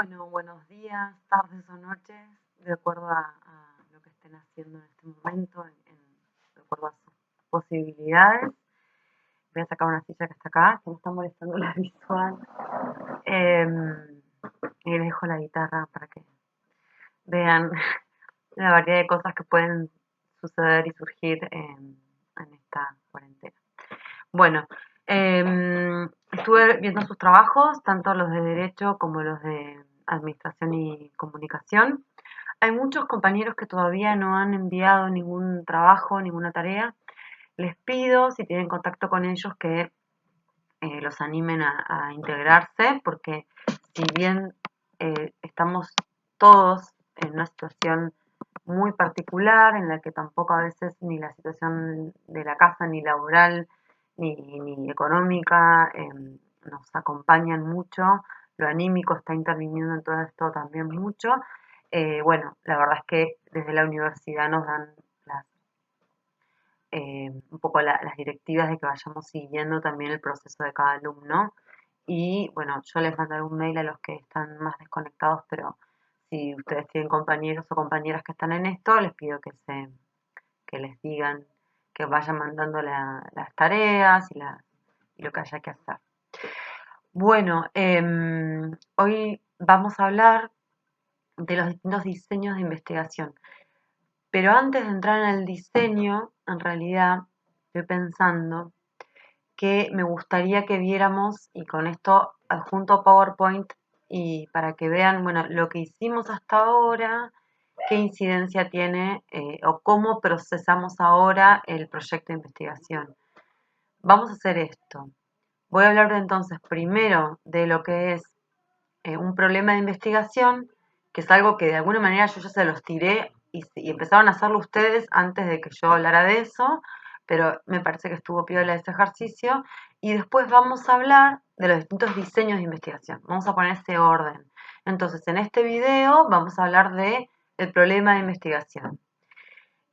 Bueno, buenos días, tardes o noches, de acuerdo a lo que estén haciendo en este momento, de acuerdo a sus posibilidades. Voy a sacar una silla que está acá, que me está molestando la visual. Y les dejo la guitarra para que vean la variedad de cosas que pueden suceder y surgir en esta cuarentena. Bueno, estuve viendo sus trabajos, tanto los de Derecho como los de Administración y Comunicación. Hay muchos compañeros que todavía no han enviado ningún trabajo, ninguna tarea. Les pido, si tienen contacto con ellos, que los animen a integrarse, porque si bien estamos todos en una situación muy particular, en la que tampoco a veces ni la situación de la casa, ni laboral, ni económica, nos acompañan mucho, lo anímico está interviniendo en todo esto también mucho. Bueno, la verdad es que desde la universidad nos dan un poco las directivas de que vayamos siguiendo también el proceso de cada alumno. Y bueno, yo les mandaré un mail a los que están más desconectados, pero si ustedes tienen compañeros o compañeras que están en esto, les pido que les digan, que vayan mandando las tareas y lo que haya que hacer. Bueno, hoy vamos a hablar de los distintos diseños de investigación. Pero antes de entrar en el diseño, en realidad estoy pensando que me gustaría que viéramos, y con esto adjunto PowerPoint, y para que vean, bueno, lo que hicimos hasta ahora, qué incidencia tiene o cómo procesamos ahora el proyecto de investigación. Vamos a hacer esto. Voy a hablar entonces primero de lo que es un problema de investigación, que es algo que de alguna manera yo ya se los tiré y empezaron a hacerlo ustedes antes de que yo hablara de eso, pero me parece que estuvo piola ese ejercicio. Y después vamos a hablar de los distintos diseños de investigación. Vamos a poner ese orden. Entonces, en este video vamos a hablar de el problema de investigación.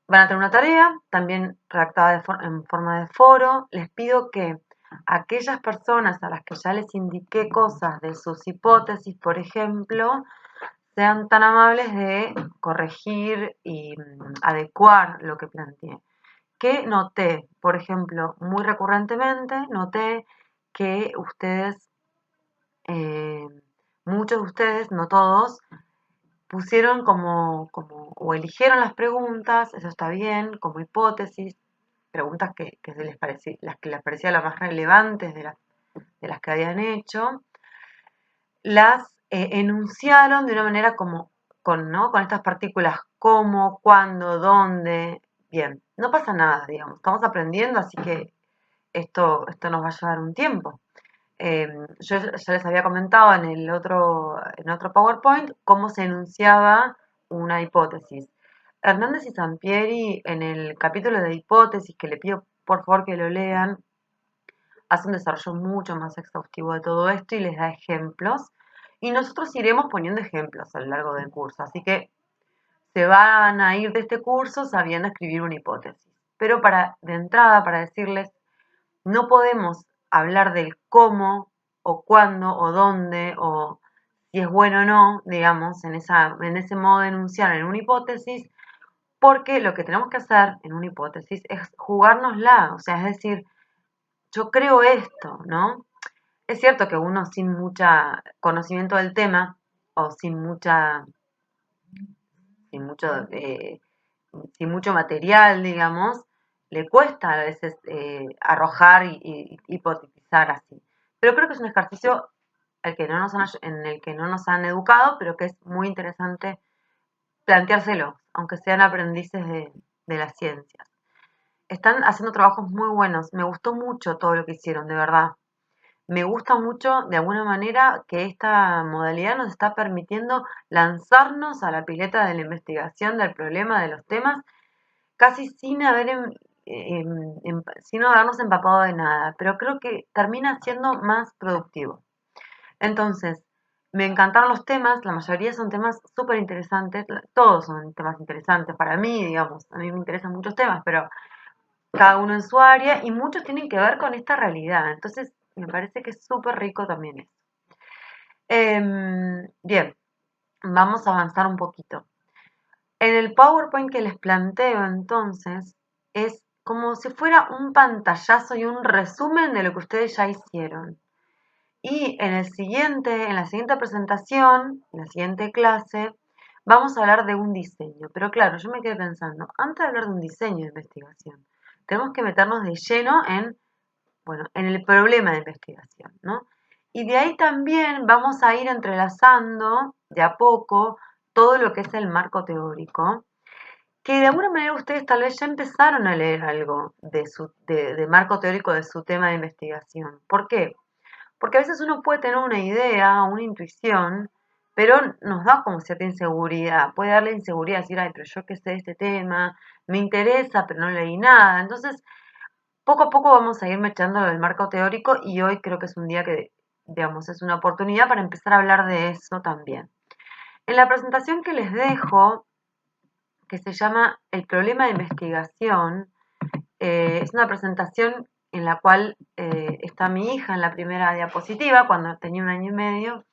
Van a tener una tarea, también redactada en forma de foro. Les pido que aquellas personas a las que ya les indiqué cosas de sus hipótesis, por ejemplo, sean tan amables de corregir y adecuar lo que planteé. Que noté, por ejemplo, muy recurrentemente, noté que ustedes, muchos de ustedes, no todos, pusieron o eligieron las preguntas, eso está bien, como hipótesis, preguntas que las que les parecía las más relevantes de las que habían hecho, las enunciaron de una manera ¿no? Con estas partículas cómo, cuándo, dónde. Bien, no pasa nada, digamos, estamos aprendiendo, así que esto nos va a llevar un tiempo. Yo ya les había comentado en otro PowerPoint cómo se enunciaba una hipótesis. Hernández y Sampieri, en el capítulo de hipótesis, que le pido por favor que lo lean, hace un desarrollo mucho más exhaustivo de todo esto y les da ejemplos. Y nosotros iremos poniendo ejemplos a lo largo del curso. Así que se van a ir de este curso sabiendo escribir una hipótesis. Pero de entrada, para decirles, no podemos hablar del cómo o cuándo o dónde o si es bueno o no, digamos, en ese modo de enunciar en una hipótesis, porque lo que tenemos que hacer en una hipótesis es jugárnosla, o sea, es decir, yo creo esto, ¿no? Es cierto que uno sin mucho conocimiento del tema o sin mucho, eh, sin mucho material, digamos, le cuesta a veces arrojar y hipotetizar así. Pero creo que es un ejercicio en el que no nos han educado, pero que es muy interesante planteárselo, aunque sean aprendices de las ciencias. Están haciendo trabajos muy buenos. Me gustó mucho todo lo que hicieron, de verdad. Me gusta mucho, de alguna manera, que esta modalidad nos está permitiendo lanzarnos a la pileta de la investigación del problema, de los temas, casi sin habernos empapado de nada, pero creo que termina siendo más productivo. Entonces, me encantaron los temas, la mayoría son temas súper interesantes, todos son temas interesantes para mí, digamos, a mí me interesan muchos temas, pero cada uno en su área y muchos tienen que ver con esta realidad, entonces me parece que es súper rico también eso. Bien, vamos a avanzar un poquito. En el PowerPoint que les planteo entonces es como si fuera un pantallazo y un resumen de lo que ustedes ya hicieron. Y en la siguiente presentación, en la siguiente clase, vamos a hablar de un diseño. Pero claro, yo me quedé pensando, antes de hablar de un diseño de investigación, tenemos que meternos de lleno bueno, en el problema de investigación, ¿no? Y de ahí también vamos a ir entrelazando de a poco todo lo que es el marco teórico, que de alguna manera ustedes tal vez ya empezaron a leer algo de marco teórico de su tema de investigación. ¿Por qué? Porque a veces uno puede tener una idea, una intuición, pero nos da como cierta inseguridad. Puede darle inseguridad, decir, ay, pero yo qué sé de este tema, me interesa, pero no leí nada. Entonces, poco a poco vamos a ir mechando el marco teórico y hoy creo que es un día que, digamos, es una oportunidad para empezar a hablar de eso también. En la presentación que les dejo, que se llama El problema de investigación, es una presentación en la cual está mi hija en la primera diapositiva, cuando tenía 1 año y medio,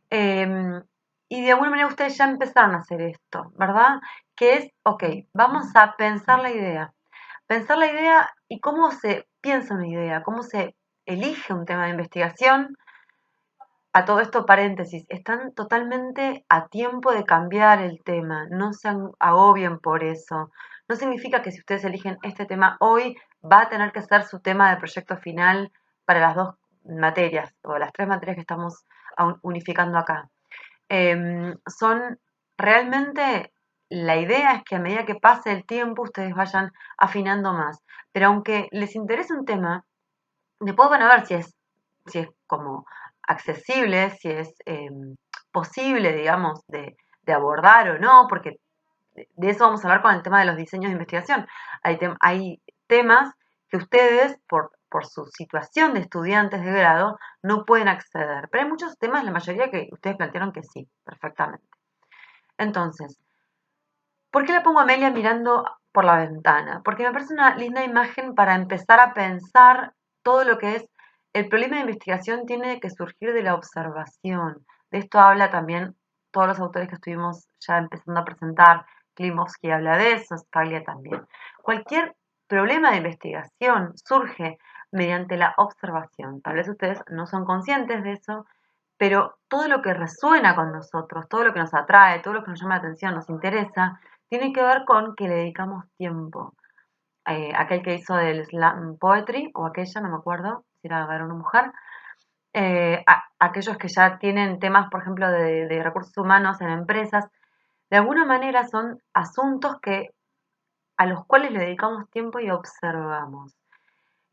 eh, y de alguna manera ustedes ya empezaron a hacer esto, ¿verdad? Que es, ok, vamos a pensar la idea. Pensar la idea y cómo se piensa una idea, cómo se elige un tema de investigación. A todo esto, paréntesis, están totalmente a tiempo de cambiar el tema, no se agobien por eso. No significa que si ustedes eligen este tema hoy, va a tener que ser su tema de proyecto final para las dos materias o las tres materias que estamos unificando acá. Son realmente, la idea es que a medida que pase el tiempo ustedes vayan afinando más. Pero aunque les interese un tema, después van a ver si es como accesible, si es posible, digamos, de abordar o no, porque de eso vamos a hablar con el tema de los diseños de investigación. Hay temas que ustedes, por su situación de estudiantes de grado, no pueden acceder. Pero hay muchos temas, la mayoría que ustedes plantearon que sí, perfectamente. Entonces, ¿por qué le pongo a Amelia mirando por la ventana? Porque me parece una linda imagen para empezar a pensar todo lo que es el problema de investigación tiene que surgir de la observación. De esto habla también todos los autores que estuvimos ya empezando a presentar. Klimovsky habla de eso, Scaglia también. Cualquier problema de investigación surge mediante la observación. Tal vez ustedes no son conscientes de eso, pero todo lo que resuena con nosotros, todo lo que nos atrae, todo lo que nos llama la atención, nos interesa, tiene que ver con que le dedicamos tiempo. Aquel que hizo del slam poetry, o aquella, no me acuerdo si era varón o mujer, aquellos que ya tienen temas, por ejemplo, de recursos humanos en empresas, de alguna manera son asuntos a los cuales le dedicamos tiempo y observamos.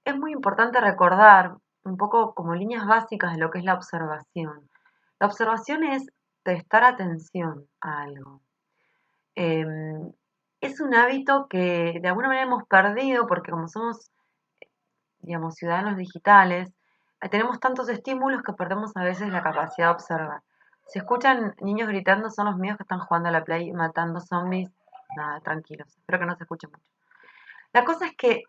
Es muy importante recordar un poco como líneas básicas de lo que es la observación. La observación es prestar atención a algo. Es un hábito que de alguna manera hemos perdido porque como somos, digamos, ciudadanos digitales, tenemos tantos estímulos que perdemos a veces la capacidad de observar. Si escuchan niños gritando, son los míos que están jugando a la play matando zombies. Nada, tranquilos, espero que no se escuche mucho. La cosa es que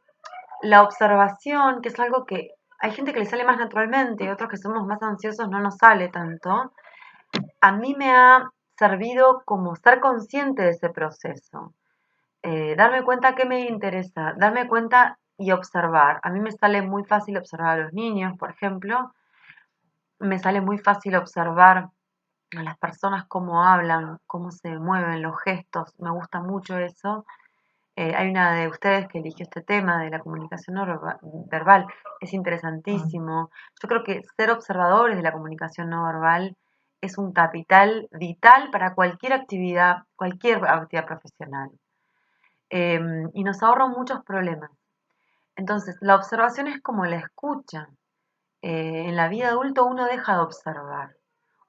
la observación, que es algo que hay gente que le sale más naturalmente y otros que somos más ansiosos no nos sale tanto, a mí me ha servido como estar consciente de ese proceso. Darme cuenta qué me interesa, darme cuenta y observar. A mí me sale muy fácil observar a los niños, por ejemplo. Me sale muy fácil observar a las personas cómo hablan, cómo se mueven, los gestos. Me gusta mucho eso. Hay una de ustedes que eligió este tema de la comunicación no verbal. Es interesantísimo. Yo creo que ser observadores de la comunicación no verbal es un capital vital para cualquier actividad profesional. Y nos ahorra muchos problemas. Entonces, la observación es como la escucha. En la vida adulta uno deja de observar.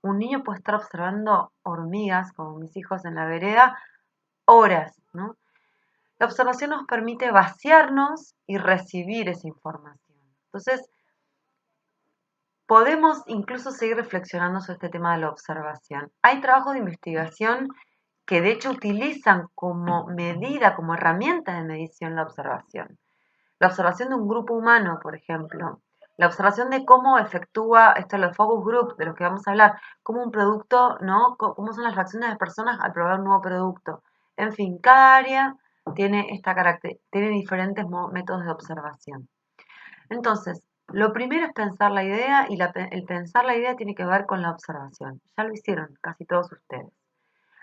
Un niño puede estar observando hormigas, como mis hijos en la vereda, horas, ¿no? La observación nos permite vaciarnos y recibir esa información. Entonces, podemos incluso seguir reflexionando sobre este tema de la observación. Hay trabajos de investigación que de hecho utilizan como medida, como herramienta de medición la observación. La observación de un grupo humano, por ejemplo, La observación de cómo efectúa, esto los focus group, de los que vamos a hablar, cómo un producto, ¿no? Cómo son las reacciones de personas al probar un nuevo producto. En fin, cada área tiene tiene diferentes métodos de observación. Entonces, lo primero es pensar la idea y el pensar la idea tiene que ver con la observación. Ya lo hicieron casi todos ustedes.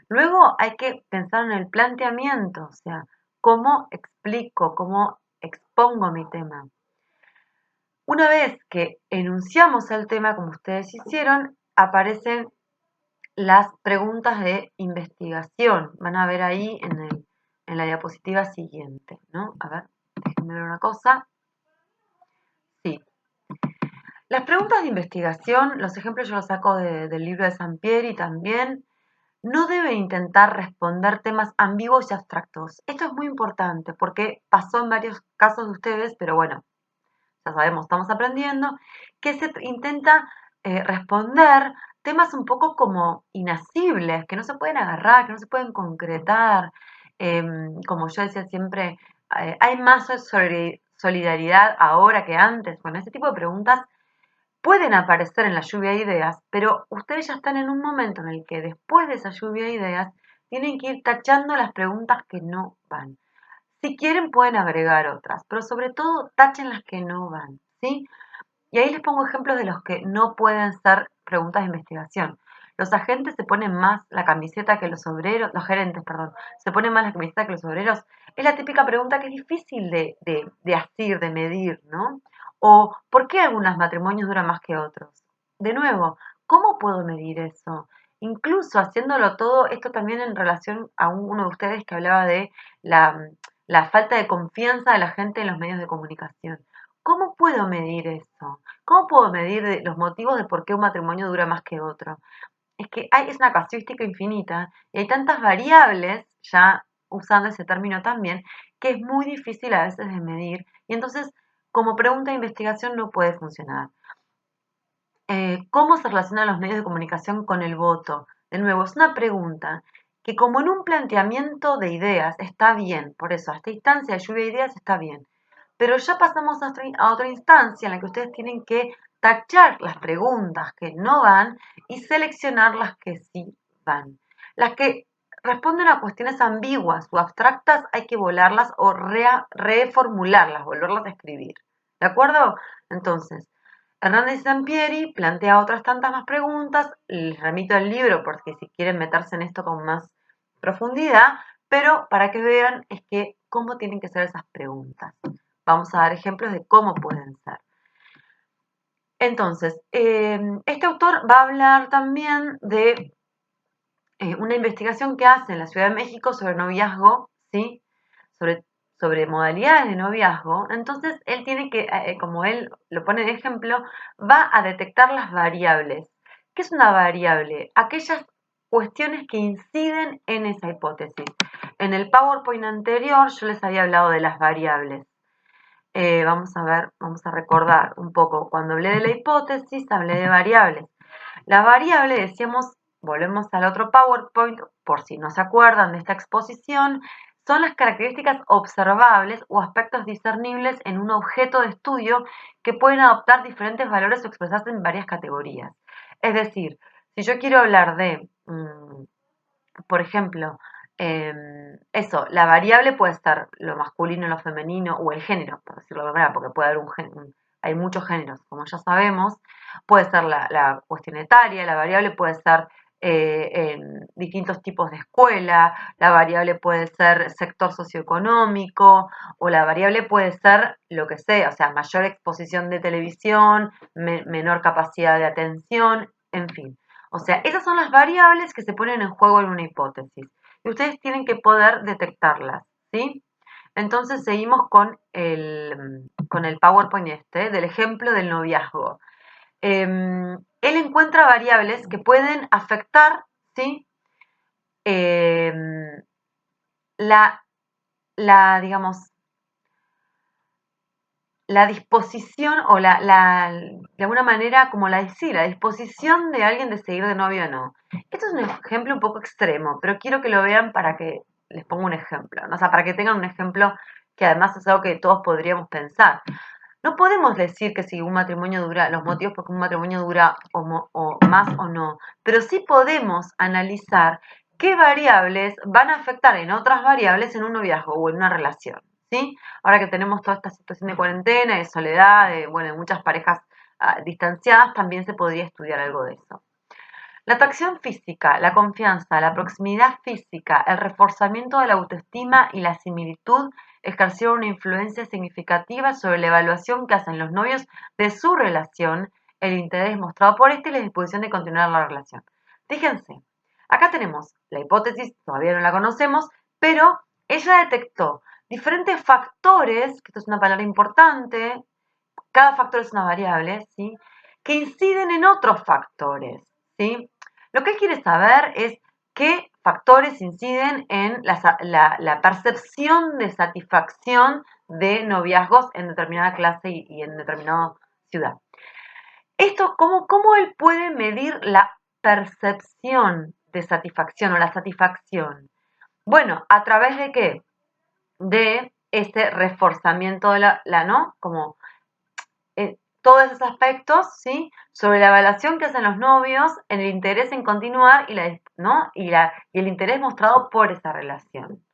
Luego hay que pensar en el planteamiento, o sea, cómo explico, cómo expongo mi tema. Una vez que enunciamos el tema, como ustedes hicieron, aparecen las preguntas de investigación. Van a ver ahí en la diapositiva siguiente, ¿no? A ver, déjenme ver una cosa. Sí. Las preguntas de investigación, los ejemplos yo los saco del libro de Sampieri también, no deben intentar responder temas ambiguos y abstractos. Esto es muy importante porque pasó en varios casos de ustedes, pero bueno, ya sabemos, estamos aprendiendo, que se intenta responder temas un poco como inasibles, que no se pueden agarrar, que no se pueden concretar. Como yo decía siempre, hay más solidaridad ahora que antes. Bueno, ese tipo de preguntas pueden aparecer en la lluvia de ideas, pero ustedes ya están en un momento en el que después de esa lluvia de ideas tienen que ir tachando las preguntas que no van. Si quieren pueden agregar otras, pero sobre todo tachen las que no van, ¿sí? Y ahí les pongo ejemplos de los que no pueden ser preguntas de investigación. Los agentes se ponen más la camiseta que los obreros, los gerentes, perdón, se ponen más la camiseta que los obreros. Es la típica pregunta que es difícil de asir, de medir, ¿no? O ¿por qué algunos matrimonios duran más que otros? De nuevo, ¿cómo puedo medir eso? Incluso haciéndolo todo, esto también en relación a uno de ustedes que hablaba de la, la falta de confianza de la gente en los medios de comunicación. ¿Cómo puedo medir eso? ¿Cómo puedo medir los motivos de por qué un matrimonio dura más que otro? Es que es una casuística infinita y hay tantas variables, ya usando ese término también, que es muy difícil a veces de medir y entonces como pregunta de investigación no puede funcionar. ¿Cómo se relacionan los medios de comunicación con el voto? De nuevo, es una pregunta que como en un planteamiento de ideas está bien, por eso a esta instancia de lluvia de ideas está bien, pero ya pasamos a otra instancia en la que ustedes tienen que tachar las preguntas que no van y seleccionar las que sí van. Las que responden a cuestiones ambiguas o abstractas hay que volarlas o reformularlas, volverlas a escribir. ¿De acuerdo? Entonces, Hernández y Sampieri plantea otras tantas más preguntas, les remito al libro porque si quieren meterse en esto con más profundidad, pero para que vean es que cómo tienen que ser esas preguntas. Vamos a dar ejemplos de cómo pueden ser. Entonces, este autor va a hablar también de una investigación que hace en la Ciudad de México sobre noviazgo, ¿sí? Sobre, sobre modalidades de noviazgo. Entonces, él tiene que, como él lo pone de ejemplo, va a detectar las variables. ¿Qué es una variable? Aquellas cuestiones que inciden en esa hipótesis. En el PowerPoint anterior yo les había hablado de las variables. Vamos a ver, vamos a recordar un poco. Cuando hablé de la hipótesis, hablé de variables. La variable, decíamos, volvemos al otro PowerPoint, por si no se acuerdan de esta exposición, son las características observables o aspectos discernibles en un objeto de estudio que pueden adoptar diferentes valores o expresarse en varias categorías. Es decir, si yo quiero hablar de, por ejemplo, eso, la variable puede estar lo masculino, lo femenino o el género, por decirlo de alguna manera, porque puede haber hay muchos géneros, como ya sabemos. Puede ser la cuestión etaria, la variable puede ser en distintos tipos de escuela, la variable puede ser sector socioeconómico o la variable puede ser lo que sea, o sea, mayor exposición de televisión, menor capacidad de atención, en fin. O sea, esas son las variables que se ponen en juego en una hipótesis y ustedes tienen que poder detectarlas, ¿sí? Entonces seguimos con el PowerPoint del ejemplo del noviazgo. Él encuentra variables que pueden afectar, ¿sí? Em, la, digamos, la disposición o de alguna manera, como sí, la disposición de alguien de seguir de novio o no. Esto es un ejemplo un poco extremo, pero quiero que lo vean para que les ponga un ejemplo, ¿no? O sea, para que tengan un ejemplo que además es algo que todos podríamos pensar. No podemos decir que si un matrimonio dura, los motivos por qué un matrimonio dura o más o no, pero sí podemos analizar qué variables van a afectar en otras variables en un noviazgo o en una relación, ¿sí? Ahora que tenemos toda esta situación de cuarentena, de soledad, de muchas parejas distanciadas, también se podría estudiar algo de eso. La atracción física, la confianza, la proximidad física, el reforzamiento de la autoestima y la similitud ejercieron una influencia significativa sobre la evaluación que hacen los novios de su relación, el interés mostrado por este y la disposición de continuar la relación. Fíjense, acá tenemos la hipótesis, todavía no la conocemos, pero ella detectó diferentes factores, que esto es una palabra importante, cada factor es una variable, ¿sí? Que inciden en otros factores, ¿sí? Lo que él quiere saber es qué factores inciden en la percepción de satisfacción de noviazgos en determinada clase y en determinada ciudad. Esto, ¿cómo él puede medir la percepción de satisfacción o la satisfacción? Bueno, ¿a través de qué? De ese reforzamiento de ¿no? Como todos esos aspectos, ¿sí? Sobre la evaluación que hacen los novios, el interés en continuar ¿no? y el interés mostrado por esa relación.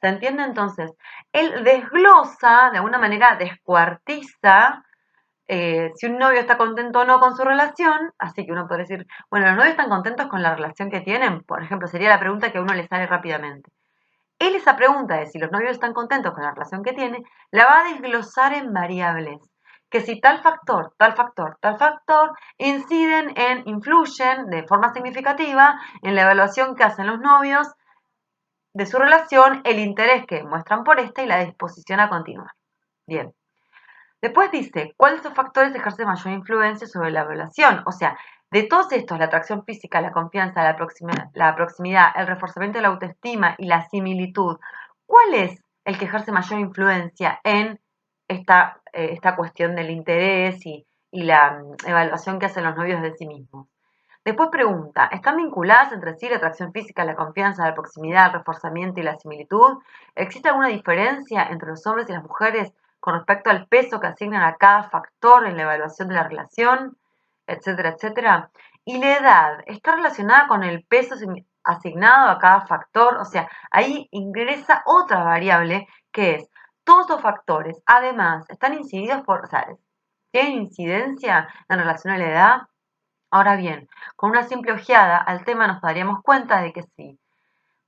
¿Se entiende entonces? Él desglosa, de alguna manera descuartiza si un novio está contento o no con su relación, así que uno puede decir, bueno, los novios están contentos con la relación que tienen, por ejemplo, sería la pregunta que a uno le sale rápidamente. Él esa pregunta de si los novios están contentos con la relación que tiene, la va a desglosar en variables. Que si tal factor, tal factor, tal factor influyen de forma significativa en la evaluación que hacen los novios de su relación, el interés que muestran por esta y la disposición a continuar. Bien. Después dice, ¿cuáles de estos factores ejercen mayor influencia sobre la evaluación? O sea, de todos estos, la atracción física, la confianza, la proximidad, el reforzamiento de la autoestima y la similitud, ¿cuál es el que ejerce mayor influencia en esta cuestión del interés y la evaluación que hacen los novios de sí mismos? Después pregunta, ¿están vinculadas entre sí la atracción física, la confianza, la proximidad, el reforzamiento y la similitud? ¿Existe alguna diferencia entre los hombres y las mujeres con respecto al peso que asignan a cada factor en la evaluación de la relación? Etcétera, etcétera. Y la edad, ¿está relacionada con el peso asignado a cada factor? O sea, ahí ingresa otra variable que es, todos estos factores, además, están incididos o sea, ¿tienen incidencia en relación a la edad? Ahora bien, con una simple ojeada al tema nos daríamos cuenta de que sí,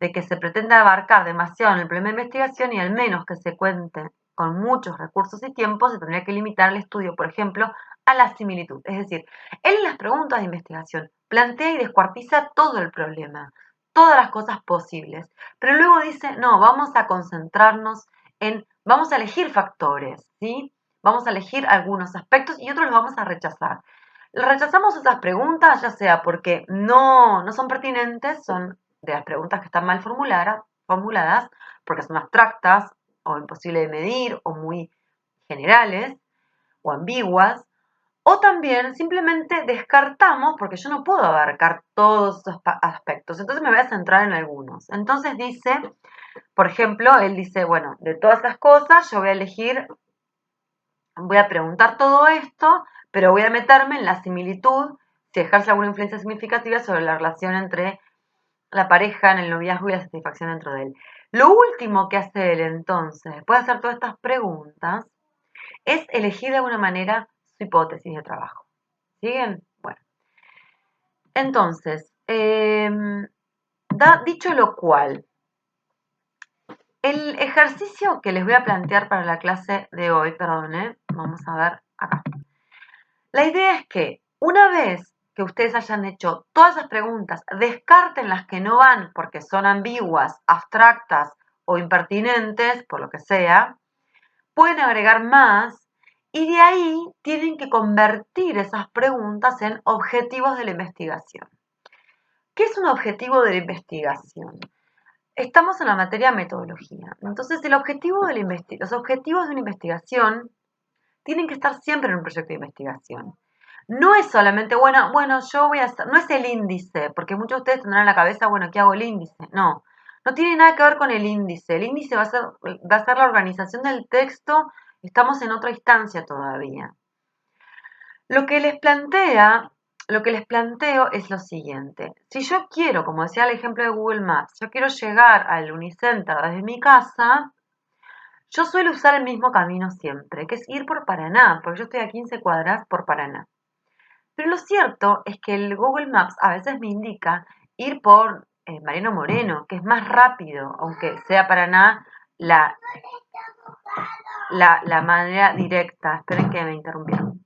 de que se pretende abarcar demasiado en el problema de investigación y al menos que se cuente con muchos recursos y tiempo, se tendría que limitar el estudio, por ejemplo, a la similitud. Es decir, él en las preguntas de investigación plantea y descuartiza todo el problema, todas las cosas posibles, pero luego dice, no, vamos a concentrarnos vamos a elegir factores, ¿sí? Vamos a elegir algunos aspectos y otros los vamos a rechazar. Rechazamos esas preguntas, ya sea porque no son pertinentes, son de las preguntas que están mal formuladas, porque son abstractas o imposible de medir o muy generales o ambiguas, o también simplemente descartamos porque yo no puedo abarcar todos esos aspectos, entonces me voy a centrar en algunos. Entonces dice, por ejemplo, él dice, bueno, de todas esas cosas yo voy a preguntar todo esto, pero voy a meterme en la similitud, si ejerce alguna influencia significativa sobre la relación entre la pareja en el noviazgo y la satisfacción dentro de él. Lo último que hace él entonces, después de hacer todas estas preguntas, es elegir de alguna manera su hipótesis de trabajo. ¿Siguen? Bueno, entonces, dicho lo cual, el ejercicio que les voy a plantear para la clase de hoy, vamos a ver acá. La idea es que una vez que ustedes hayan hecho todas esas preguntas, descarten las que no van porque son ambiguas, abstractas o impertinentes, por lo que sea, pueden agregar más y de ahí tienen que convertir esas preguntas en objetivos de la investigación. ¿Qué es un objetivo de la investigación? Estamos en la materia metodología. Entonces, los objetivos de una investigación tienen que estar siempre en un proyecto de investigación. No es solamente, bueno, yo voy a hacer, no es el índice, porque muchos de ustedes tendrán en la cabeza, bueno, ¿qué hago el índice? No tiene nada que ver con el índice. El índice va a ser la organización del texto Estamos en otra instancia todavía. Lo que les plantea, lo que les planteo es lo siguiente. Si yo quiero, como decía el ejemplo de Google Maps, yo quiero llegar al Unicenter desde mi casa, yo suelo usar el mismo camino siempre, que es ir por Paraná, porque yo estoy a 15 cuadras por Paraná. Pero lo cierto es que el Google Maps a veces me indica ir por Mariano Moreno, que es más rápido, aunque sea Paraná la manera directa. Esperen que me interrumpieron.